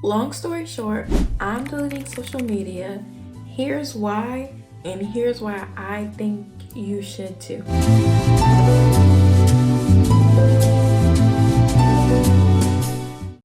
Long story short, I'm deleting social media. Here's why, and here's why I think you should too.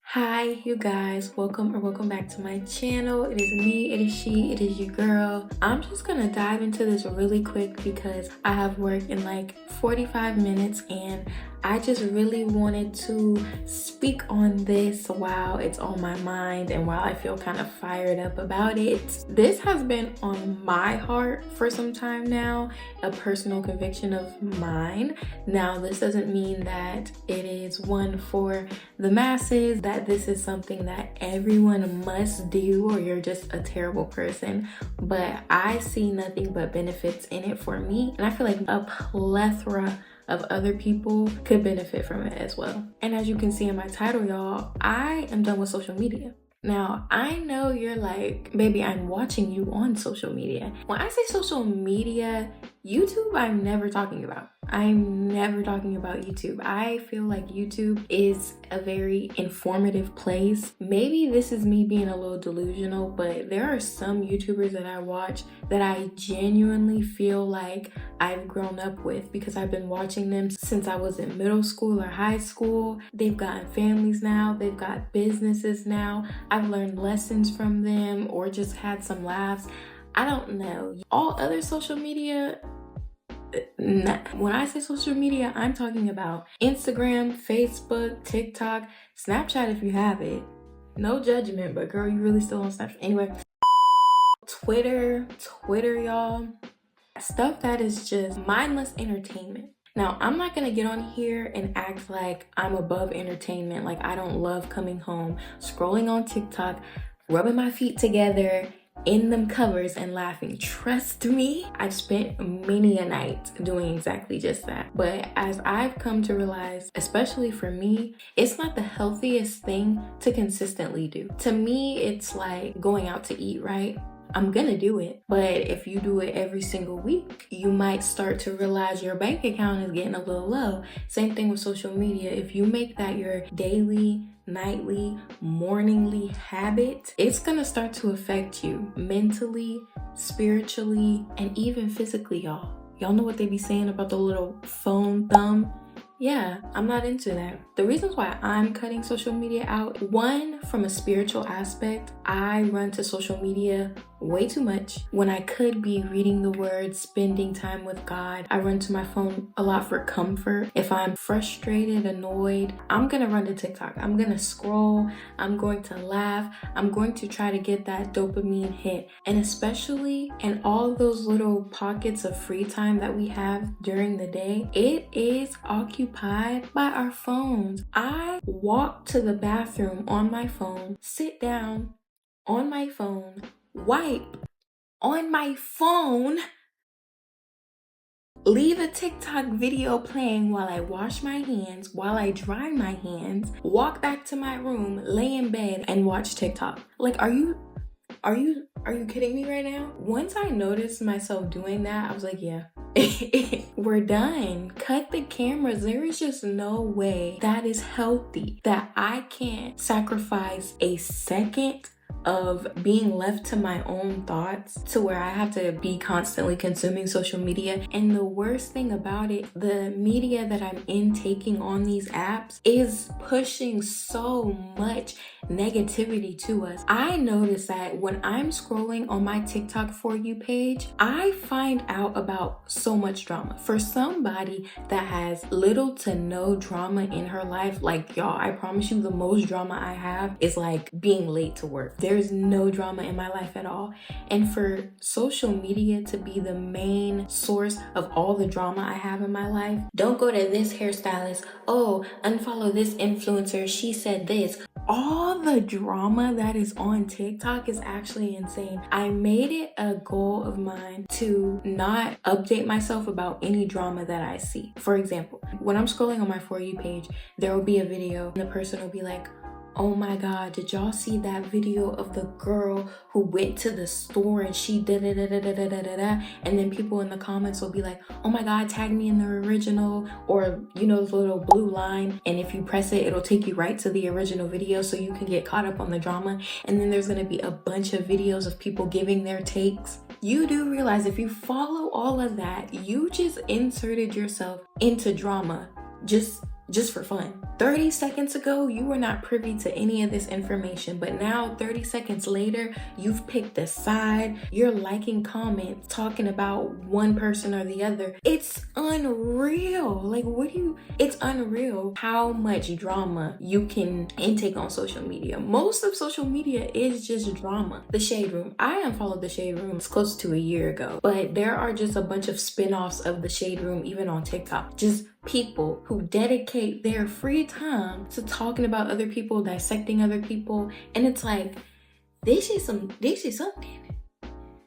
Hi you guys, welcome back to my channel. It is me, it is she, it is your girl. I'm just gonna dive into this really quick because I have work in like 45 minutes and I just really wanted to speak on this while it's on my mind and while I feel kind of fired up about it. This has been on my heart for some time now, a personal conviction of mine. Now, this doesn't mean that it is one for the masses, that this is something that everyone must do or you're just a terrible person, but I see nothing but benefits in it for me, and I feel like a plethora of other people could benefit from it as well. And as you can see in my title, y'all, I am done with social media. Now, I know you're like, baby, I'm watching you on social media. When I say social media, YouTube, I'm never talking about. I'm never talking about YouTube. I feel like YouTube is a very informative place. Maybe this is me being a little delusional, but there are some YouTubers that I watch that I genuinely feel like I've grown up with because I've been watching them since I was in middle school or high school. They've gotten families now, they've got businesses now. I've learned lessons from them or just had some laughs. I don't know. All other social media, nah. When I say social media, I'm talking about Instagram, Facebook, TikTok, Snapchat if you have it. No judgment, but girl, you really still on Snapchat. Anyway, Twitter, y'all. Stuff that is just mindless entertainment. Now, I'm not gonna get on here and act like I'm above entertainment, like I don't love coming home, scrolling on TikTok, rubbing my feet together in them covers and laughing. Trust me, I've spent many a night doing exactly just that. But as I've come to realize, especially for me, it's not the healthiest thing to consistently do. To me, it's like going out to eat, right? I'm gonna do it, but if you do it every single week, you might start to realize your bank account is getting a little low. Same thing with social media. If you make that your daily, nightly, morningly habit, it's gonna start to affect you mentally, spiritually, and even physically, y'all. Y'all know what they be saying about the little phone thumb? Yeah, I'm not into that. The reasons why I'm cutting social media out, one, from a spiritual aspect, I run to social media way too much when I could be reading the word, spending time with God. I run to my phone a lot for comfort. If I'm frustrated, annoyed, I'm gonna run to TikTok. I'm gonna scroll, I'm going to laugh, I'm going to try to get that dopamine hit. And especially in all those little pockets of free time that we have during the day, it is occupied by our phones. I walk to the bathroom on my phone, sit down on my phone, wipe on my phone, leave a TikTok video playing while I wash my hands, while I dry my hands, walk back to my room, lay in bed and watch TikTok. Like, are you kidding me right now? Once I noticed myself doing that, I was like, yeah, we're done. Cut the cameras. There is just no way that is healthy, that I can't sacrifice a second of being left to my own thoughts to where I have to be constantly consuming social media. And the worst thing about it, the media that I'm intaking on these apps is pushing so much negativity to us. I notice that when I'm scrolling on my TikTok For You page, I find out about so much drama. For somebody that has little to no drama in her life, like y'all, I promise you the most drama I have is like being late to work. There's no drama in my life at all. And for social media to be the main source of all the drama I have in my life, don't go to this hairstylist, oh, unfollow this influencer, she said this. All the drama that is on TikTok is actually insane. I made it a goal of mine to not update myself about any drama that I see. For example, when I'm scrolling on my For You page, there will be a video and the person will be like, oh my God, did y'all see that video of the girl who went to the store and she da da da da da da da da? And then people in the comments will be like, oh my God, tag me in the original, or you know, the little blue line, and if you press it, it'll take you right to the original video so you can get caught up on the drama. And then there's gonna be a bunch of videos of people giving their takes. You do realize if you follow all of that, you just inserted yourself into drama just for fun. 30 seconds ago, you were not privy to any of this information, but now 30 seconds later, you've picked a side, you're liking comments, talking about one person or the other. It's unreal. Like, it's unreal how much drama you can intake on social media. Most of social media is just drama. The Shade Room. I unfollowed the Shade Room close to a year ago, but there are just a bunch of spin-offs of the Shade Room, even on TikTok. Just people who dedicate their free time to talking about other people, dissecting other people, and it's like, this is something.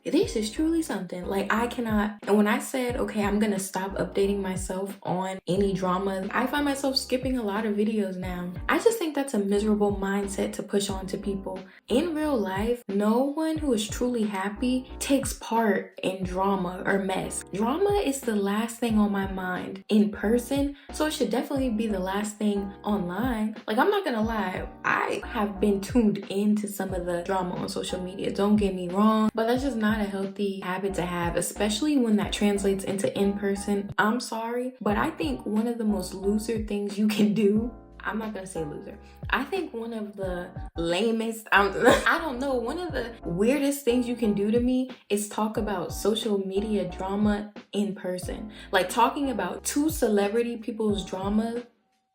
This is truly something. Like, I cannot. And when I said, okay, I'm gonna stop updating myself on any drama, I find myself skipping a lot of videos now. I just think that's a miserable mindset to push on to people. In real life, no one who is truly happy takes part in drama or mess. Drama is the last thing on my mind in person, so it should definitely be the last thing online. Like, I'm not gonna lie, I have been tuned into some of the drama on social media, don't get me wrong, but that's just not a healthy habit to have, especially when that translates into in-person. I'm sorry, but I think one of the most loser things you can do, I'm not gonna say loser, I think one of the lamest, I don't know, one of the weirdest things you can do to me is talk about social media drama in person. Like, talking about two celebrity people's drama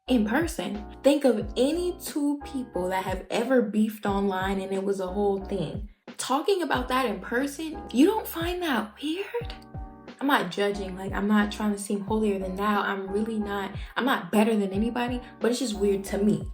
in person. Think of any two people that have ever beefed online and it was a whole thing. Talking about that in person, you don't find that weird? I'm not judging, like, I'm not trying to seem holier than thou. I'm not better than anybody, but it's just weird to me.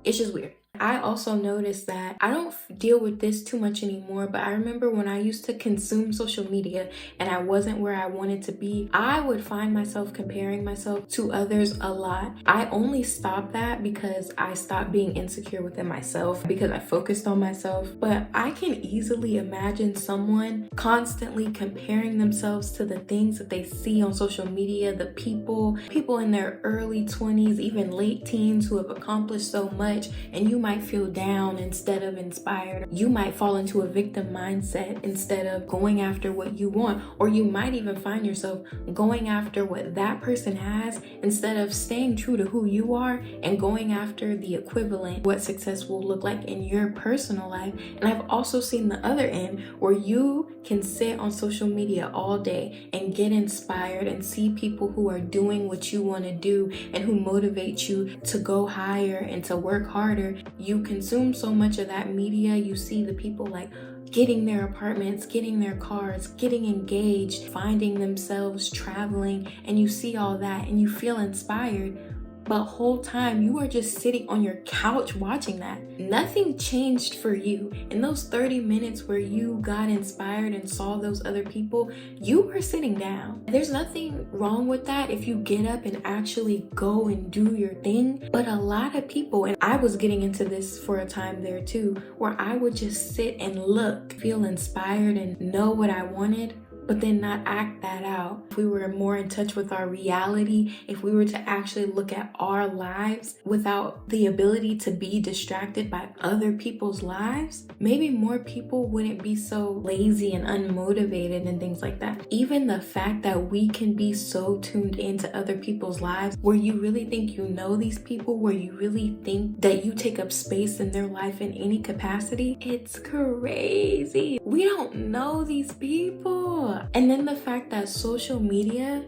It's just weird. I also noticed that I don't deal with this too much anymore, but I remember when I used to consume social media and I wasn't where I wanted to be, I would find myself comparing myself to others a lot. I only stopped that because I stopped being insecure within myself, because I focused on myself. But I can easily imagine someone constantly comparing themselves to the things that they see on social media, the people in their early 20s, even late teens who have accomplished so much, and you might feel down instead of inspired. You might fall into a victim mindset instead of going after what you want, or you might even find yourself going after what that person has instead of staying true to who you are and going after the equivalent, what success will look like in your personal life. And I've also seen the other end where you can sit on social media all day and get inspired and see people who are doing what you want to do and who motivate you to go higher and to work harder. You consume so much of that media, you see the people like getting their apartments, getting their cars, getting engaged, finding themselves traveling, and you see all that and you feel inspired. But whole time you are just sitting on your couch watching that. Nothing changed for you. In those 30 minutes where you got inspired and saw those other people, you were sitting down. There's nothing wrong with that if you get up and actually go and do your thing. But a lot of people, and I was getting into this for a time there too, where I would just sit and look, feel inspired and know what I wanted, but then not act that out. If we were more in touch with our reality, if we were to actually look at our lives without the ability to be distracted by other people's lives, maybe more people wouldn't be so lazy and unmotivated and things like that. Even the fact that we can be so tuned into other people's lives, where you really think you know these people, where you really think that you take up space in their life in any capacity, it's crazy. We don't know these people. And then the fact that social media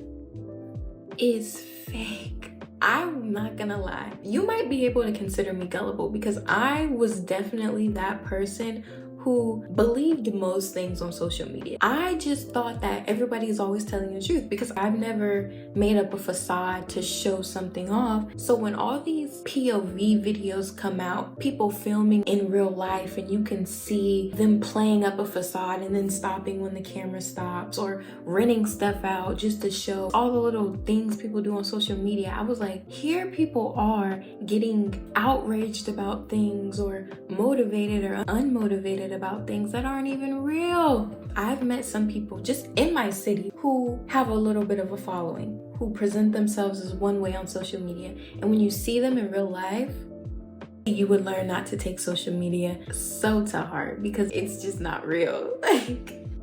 is fake. I'm not gonna lie. You might be able to consider me gullible because I was definitely that person who believed most things on social media. I just thought that everybody is always telling the truth because I've never made up a facade to show something off. So when all these POV videos come out, people filming in real life, and you can see them playing up a facade and then stopping when the camera stops, or renting stuff out just to show all the little things people do on social media, I was like, here people are getting outraged about things, or motivated or unmotivated about things that aren't even real. I've met some people just in my city who have a little bit of a following, who present themselves as one way on social media, and when you see them in real life, you would learn not to take social media so to heart because it's just not real.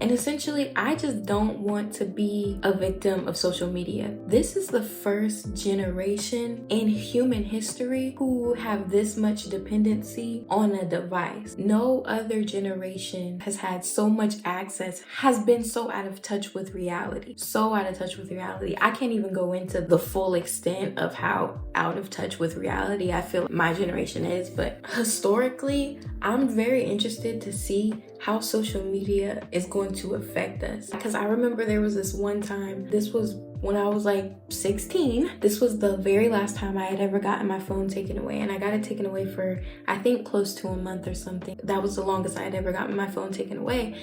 And essentially, I just don't want to be a victim of social media. This is the first generation in human history who have this much dependency on a device. No other generation has had so much access, has been so out of touch with reality. So out of touch with reality. I can't even go into the full extent of how out of touch with reality I feel my generation is, but historically, I'm very interested to see how social media is going to affect us. Because I remember there was this one time, this was when I was like 16. This was the very last time I had ever gotten my phone taken away, and I got it taken away for I think close to a month or something. That was the longest I had ever gotten my phone taken away.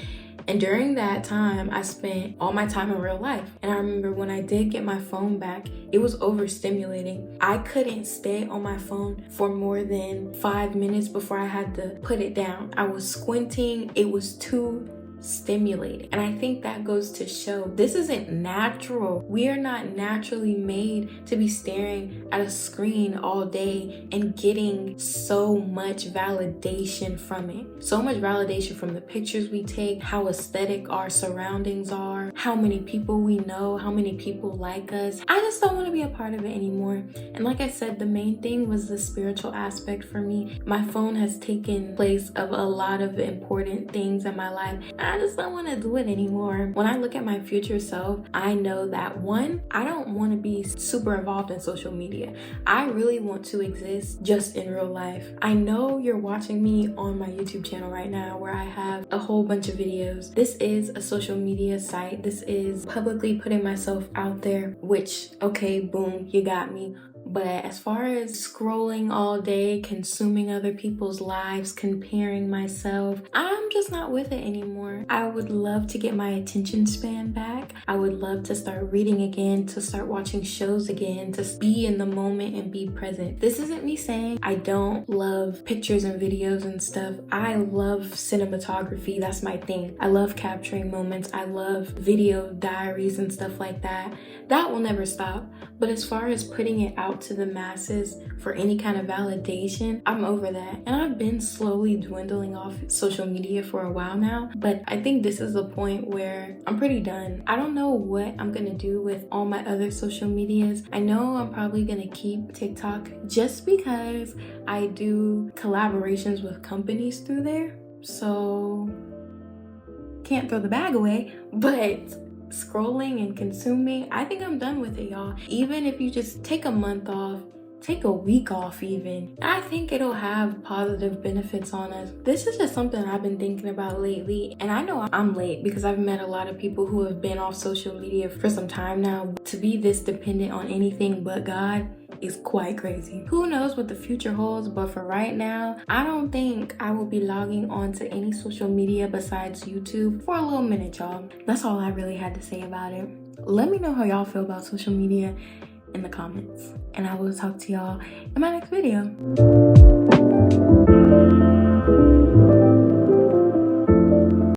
And during that time, I spent all my time in real life. And I remember when I did get my phone back, it was overstimulating. I couldn't stay on my phone for more than 5 minutes before I had to put it down. I was squinting. It was too stimulating. And I think that goes to show this isn't natural. We are not naturally made to be staring at a screen all day and getting so much validation from it. So much validation from the pictures we take, how aesthetic our surroundings are, how many people we know, how many people like us. I just don't want to be a part of it anymore. And like I said, the main thing was the spiritual aspect for me. My phone has taken place of a lot of important things in my life. I just don't want to do it anymore. When I look at my future self, I know that one, I don't want to be super involved in social media. I really want to exist just in real life. I know you're watching me on my YouTube channel right now where I have a whole bunch of videos. This is a social media site. This is publicly putting myself out there, which, okay, boom, you got me. But as far as scrolling all day, consuming other people's lives, comparing myself, I'm just not with it anymore. I would love to get my attention span back. I would love to start reading again, to start watching shows again, to be in the moment and be present. This isn't me saying I don't love pictures and videos and stuff. I love cinematography. That's my thing. I love capturing moments. I love video diaries and stuff like that. That will never stop. But as far as putting it out to the masses for any kind of validation, I'm over that. And I've been slowly dwindling off social media for a while now, but I think this is the point where I'm pretty done. I don't know what I'm gonna do with all my other social medias. I know I'm probably gonna keep TikTok just because I do collaborations with companies through there. So can't throw the bag away, but scrolling and consuming, I think I'm done with it, y'all. Even if you just take a month off, take a week off even, I think it'll have positive benefits on us. This is just something I've been thinking about lately, and I know I'm late because I've met a lot of people who have been off social media for some time now. To be this dependent on anything but God is quite crazy. Who knows what the future holds, but for right now, I don't think I will be logging on to any social media besides YouTube for a little minute, y'all. That's all I really had to say about it. Let me know how y'all feel about social media in the comments, and I will talk to y'all in my next video.